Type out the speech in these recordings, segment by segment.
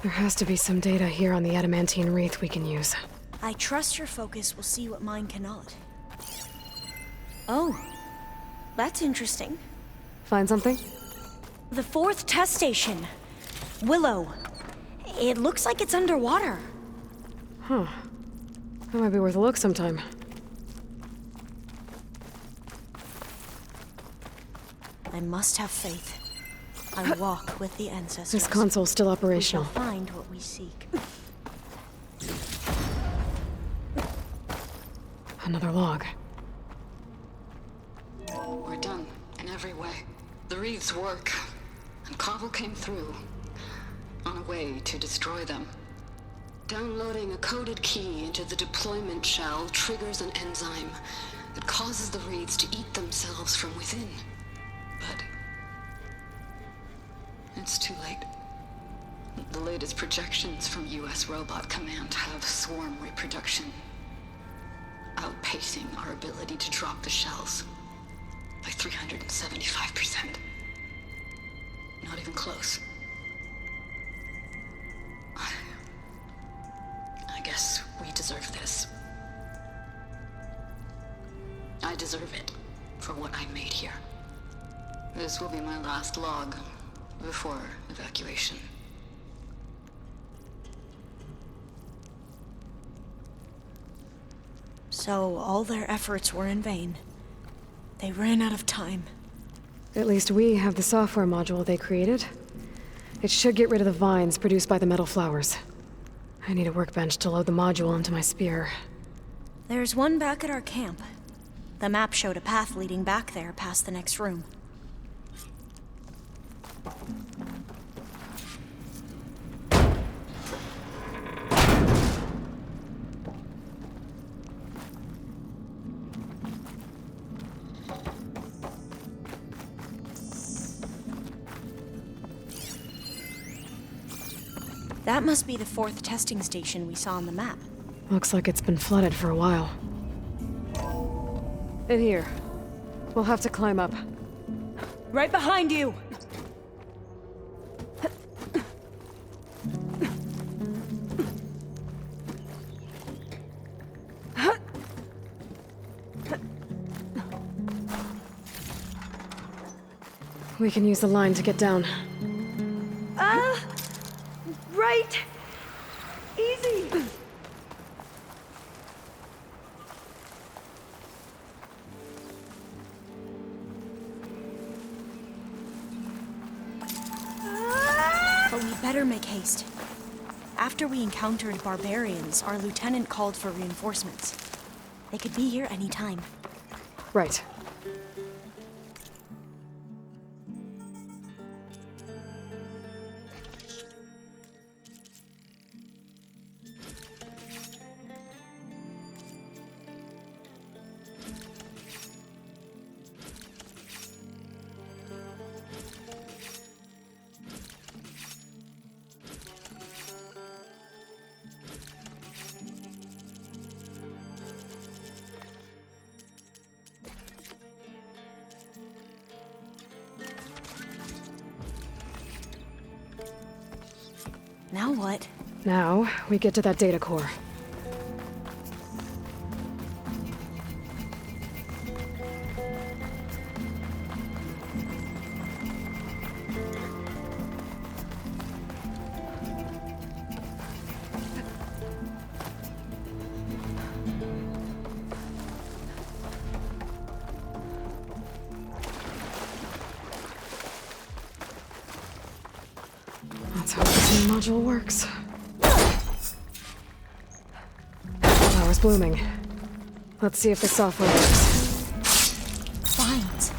There has to be some data here on the adamantine wreath we can use. I trust your focus will see what mine cannot. Oh, that's interesting. Find something? The 4th test station. Willow. It looks like it's underwater. Huh. That might be worth a look sometime. I must have faith. I walk with the ancestors. This console's still We operational. shall find what we seek. Another log. We're done, in every way. The wreaths work, and Cobble came through, on a way to destroy them. Downloading a coded key into the deployment shell triggers an enzyme that causes the wreaths to eat themselves from within. But it's too late. The latest projections from US Robot Command have swarm reproduction, outpacing our ability to drop the shells by 375%. Not even close. I guess we deserve this. I deserve it for what I made here. This will be my last log before evacuation. So all their efforts were in vain. They ran out of time. At least we have the software module they created. It should get rid of the vines produced by the metal flowers. I need a workbench to load the module into my spear. There's one back at our camp. The map showed a path leading back there past the next room. That must be the 4th testing station we saw on the map. Looks like it's been flooded for a while. In here. We'll have to climb up. Right behind you! We can use the line to get down. Right! Easy! But we better make haste. After we encountered barbarians, our lieutenant called for reinforcements. They could be here any time. Right. Now what? Now, we get to that data core. That's how this new module works. Flowers blooming. Let's see if the software works. Vines.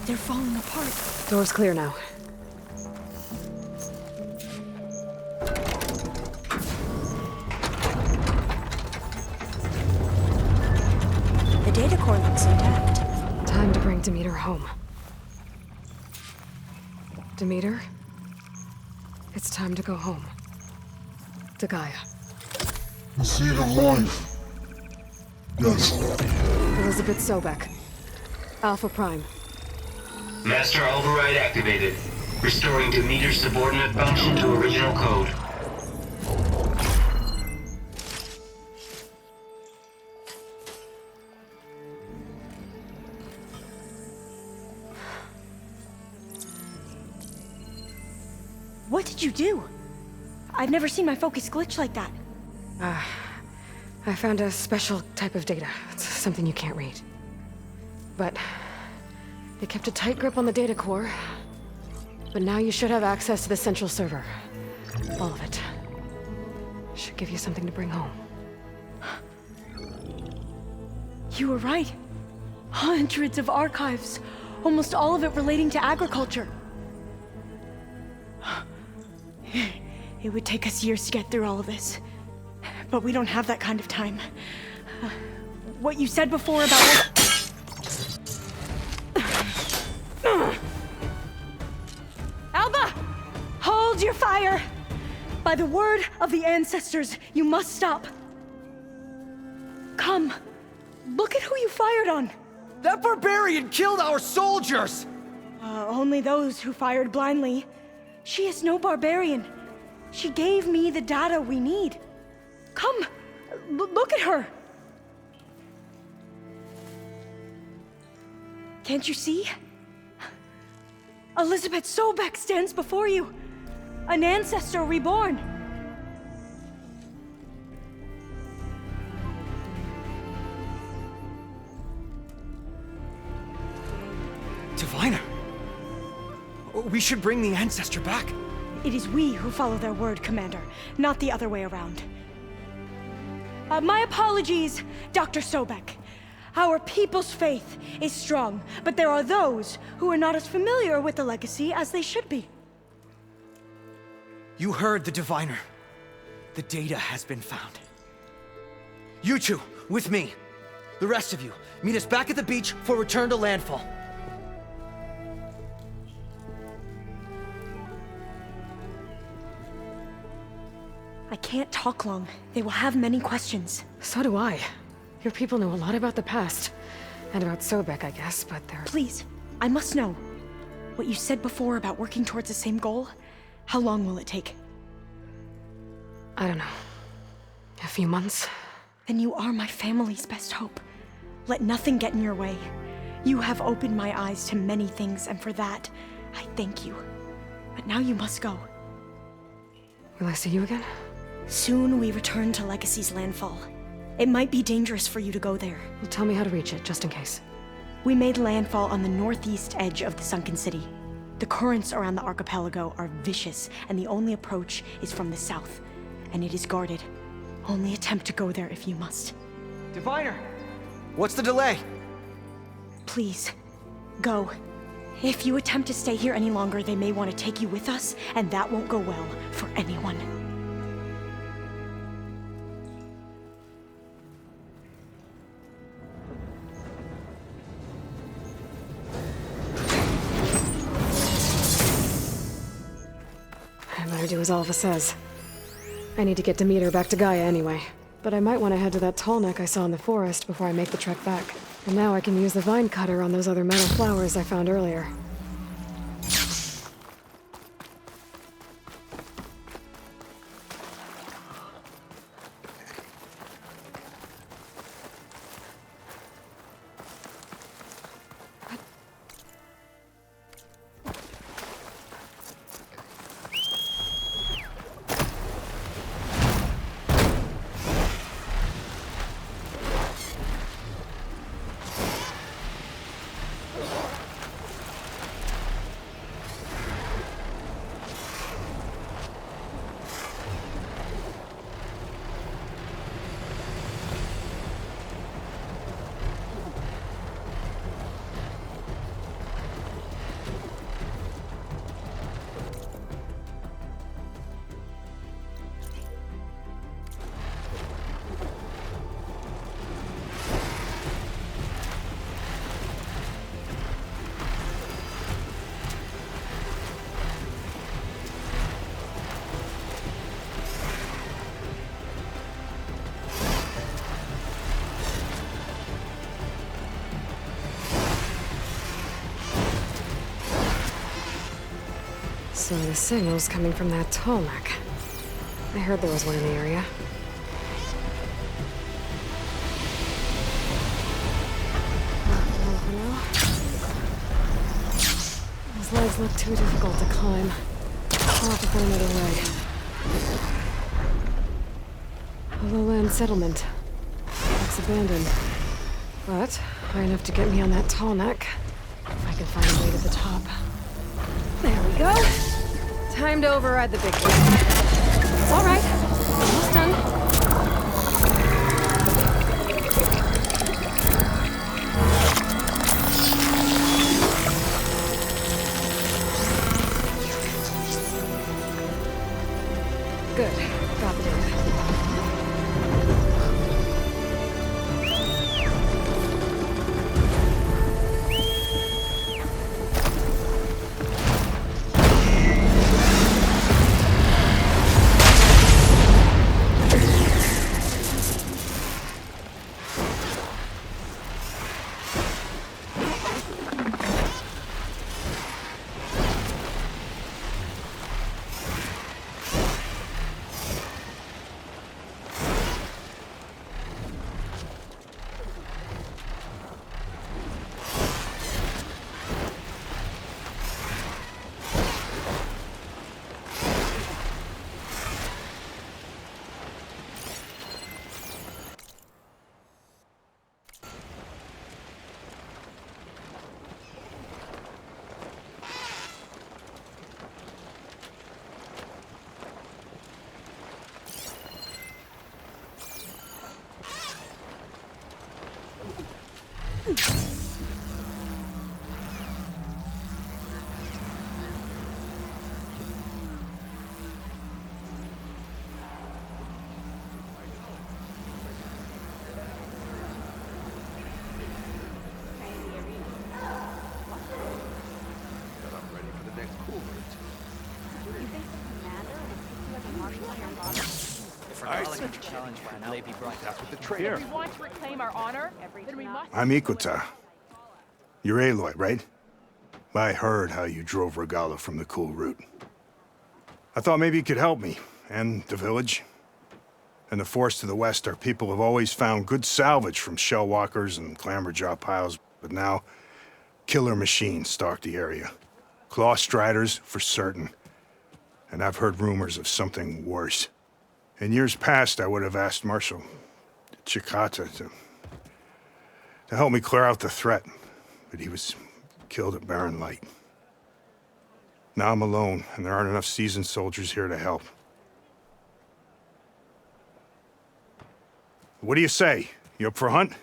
They're falling apart. Door's clear now. The data core looks intact. Time to bring Demeter home. Demeter? It's time to go home. To Gaia. The seed of life. Yes. Elizabeth Sobek. Alpha Prime. Master override activated. Restoring Demeter's subordinate function to original code. What did you do? I've never seen my focus glitch like that. I found a special type of data. It's something you can't read. But it kept a tight grip on the data core. But now you should have access to the central server. All of it. Should give you something to bring home. You were right. Hundreds of archives. Almost all of it relating to agriculture. It would take us years to get through all of this. But we don't have that kind of time. What you said before about... Alba! Hold your fire! By the word of the ancestors, you must stop. Come. Look at who you fired on. That barbarian killed our soldiers! Only those who fired blindly. She is no barbarian. She gave me the data we need. Come, look at her. Can't you see? Elizabeth Sobek stands before you. An ancestor reborn. Diviner! We should bring the ancestor back. It is we who follow their word, Commander, not the other way around. My apologies, Dr. Sobek. Our people's faith is strong, but there are those who are not as familiar with the legacy as they should be. You heard the diviner. The data has been found. You two, with me. The rest of you, meet us back at the beach for return to landfall. I can't talk long. They will have many questions. So do I. Your people know a lot about the past. And about Sobek, I guess, but they're... Please, I must know. What you said before about working towards the same goal, how long will it take? I don't know. A few months? Then you are my family's best hope. Let nothing get in your way. You have opened my eyes to many things, and for that, I thank you. But now you must go. Will I see you again? Soon we return to Legacy's landfall. It might be dangerous for you to go there. Well, tell me how to reach it, just in case. We made landfall on the northeast edge of the sunken city. The currents around the archipelago are vicious, and the only approach is from the south. And it is guarded. Only attempt to go there if you must. Diviner! What's the delay? Please, go. If you attempt to stay here any longer, they may want to take you with us, and that won't go well for anyone. I better do as Alva says. I need to get Demeter back to Gaia anyway. But I might want to head to that tall neck I saw in the forest before I make the trek back. And now I can use the vine cutter on those other metal flowers I found earlier. So the signal's coming from that tall neck. I heard there was one in the area. Those legs look too difficult to climb. I'll have to find another way. A lowland settlement. Looks abandoned. But high enough to get me on that tall neck. If I can find a way to the top. There we go. Time to override the big one. All right. Almost done. Good. Got the data. Here. We want to reclaim our honor, then we must... I'm Ikuta. You're Aloy, right? I heard how you drove Regala from the cool route. I thought maybe you could help me, and the village. And the forest to the west, our people have always found good salvage from shellwalkers and clamberjaw piles, but now, killer machines stalk the area. Claw striders, for certain. And I've heard rumors of something worse. In years past, I would have asked Marshal Chikata to help me clear out the threat, but he was killed at Barren Light. Now I'm alone, and there aren't enough seasoned soldiers here to help. What do you say? You up for a hunt?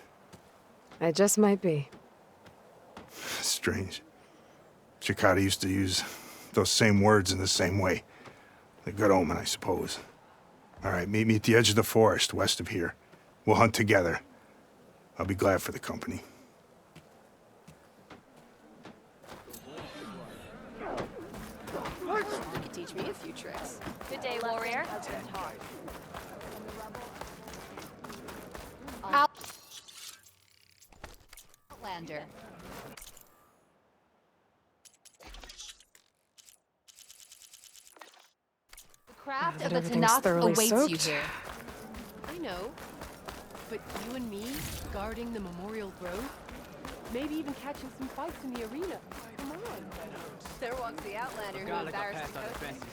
I just might be. Strange. Chikata used to use those same words in the same way. A good omen, I suppose. All right, meet me at the edge of the forest, west of here. We'll hunt together. I'll be glad for the company. You could teach me a few tricks. Good day, warrior. Outlander. The craft But of the everything's Tanath thoroughly awaits you soaked. here. I know. But you and me, guarding the Memorial Grove? Maybe even catching some fights in the arena. Come on. There walks the Outlander who embarrassed the coaches.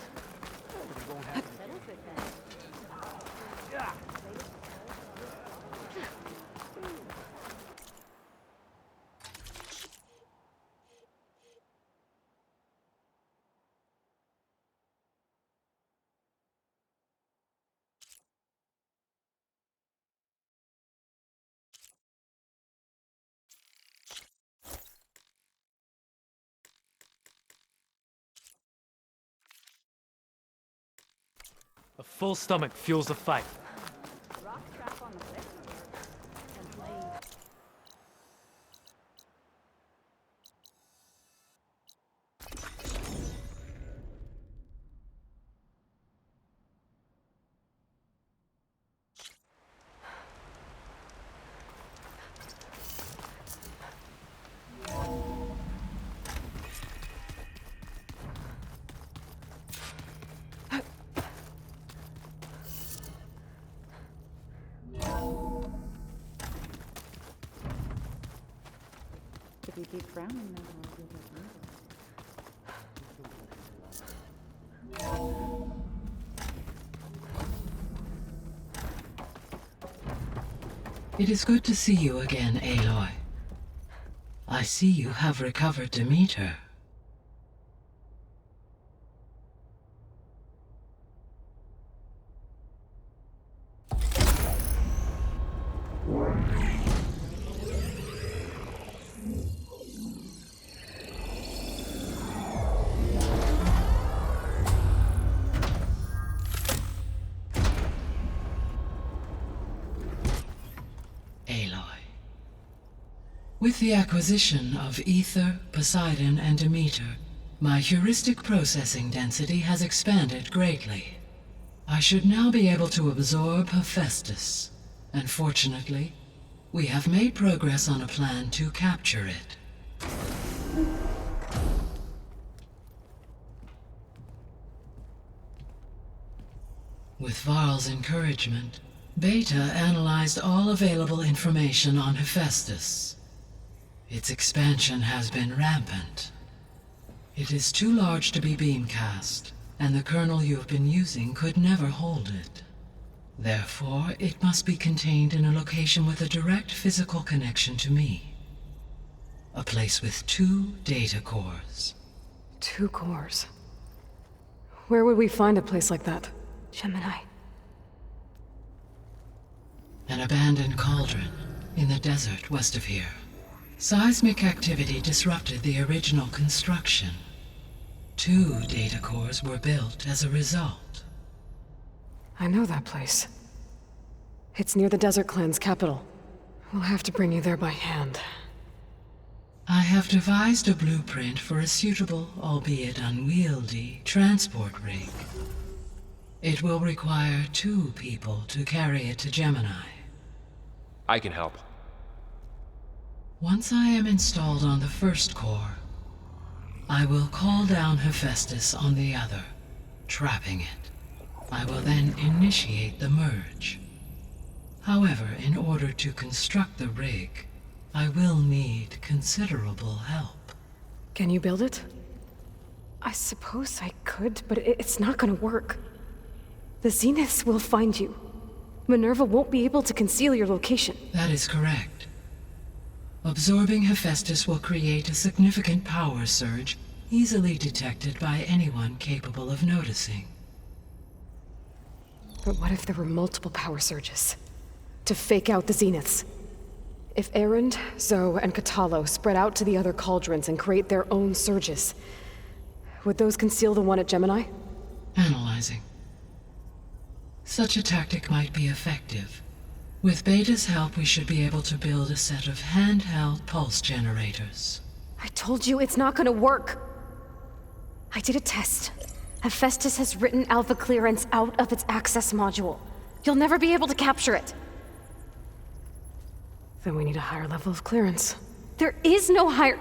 A full stomach fuels the fight. If you keep frowning, then I'll give it It is good to see you again, Aloy. I see you have recovered Demeter. With the acquisition of Ether, Poseidon, and Demeter, my heuristic processing density has expanded greatly. I should now be able to absorb Hephaestus, and fortunately, we have made progress on a plan to capture it. With Varl's encouragement, Beta analyzed all available information on Hephaestus. Its expansion has been rampant. It is too large to be beamcast, and the kernel you have been using could never hold it. Therefore, it must be contained in a location with a direct physical connection to me. A place with 2 data cores. 2 cores? Where would we find a place like that? Gemini. An abandoned cauldron in the desert west of here. Seismic activity disrupted the original construction. 2 data cores were built as a result. I know that place. It's near the Desert Clan's capital. We'll have to bring you there by hand. I have devised a blueprint for a suitable, albeit unwieldy, transport rig. It will require 2 people to carry it to Gemini. I can help. Once I am installed on the first core, I will call down Hephaestus on the other, trapping it. I will then initiate the merge. However, in order to construct the rig, I will need considerable help. Can you build it? I suppose I could, but it's not gonna work. The Zeniths will find you. Minerva won't be able to conceal your location. That is correct. Absorbing Hephaestus will create a significant power surge, easily detected by anyone capable of noticing. But what if there were multiple power surges? To fake out the Zeniths? If Erend, Zoe, and Katalo spread out to the other cauldrons and create their own surges, would those conceal the one at Gemini? Analyzing. Such a tactic might be effective. With Beta's help, we should be able to build a set of handheld pulse generators. I told you it's not gonna work. I did a test. Hephaestus has written Alpha clearance out of its access module. You'll never be able to capture it. Then we need a higher level of clearance. There is no higher...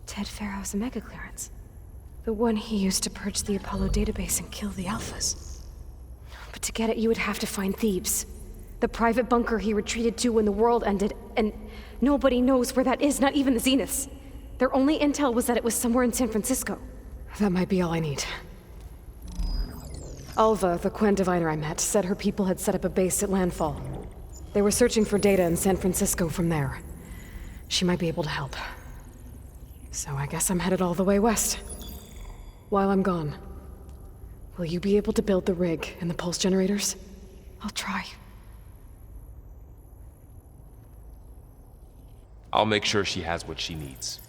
Ted Farrow's Omega clearance. The one he used to purge the Apollo database and kill the Alphas. But to get it, you would have to find Thebes. The private bunker he retreated to when the world ended, and nobody knows where that is, not even the Zeniths. Their only intel was that it was somewhere in San Francisco. That might be all I need. Alva, the Quen diviner I met, said her people had set up a base at Landfall. They were searching for data in San Francisco from there. She might be able to help. So I guess I'm headed all the way west. While I'm gone, will you be able to build the rig and the pulse generators? I'll try. I'll make sure she has what she needs.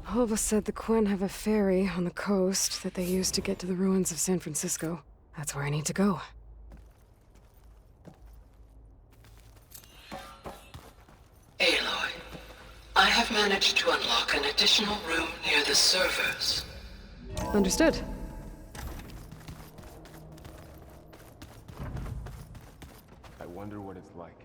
Alva said the Quen have a ferry on the coast that they use to get to the ruins of San Francisco. That's where I need to go. Aloy, I have managed to unlock an additional room near the servers. Understood. I wonder what it's like.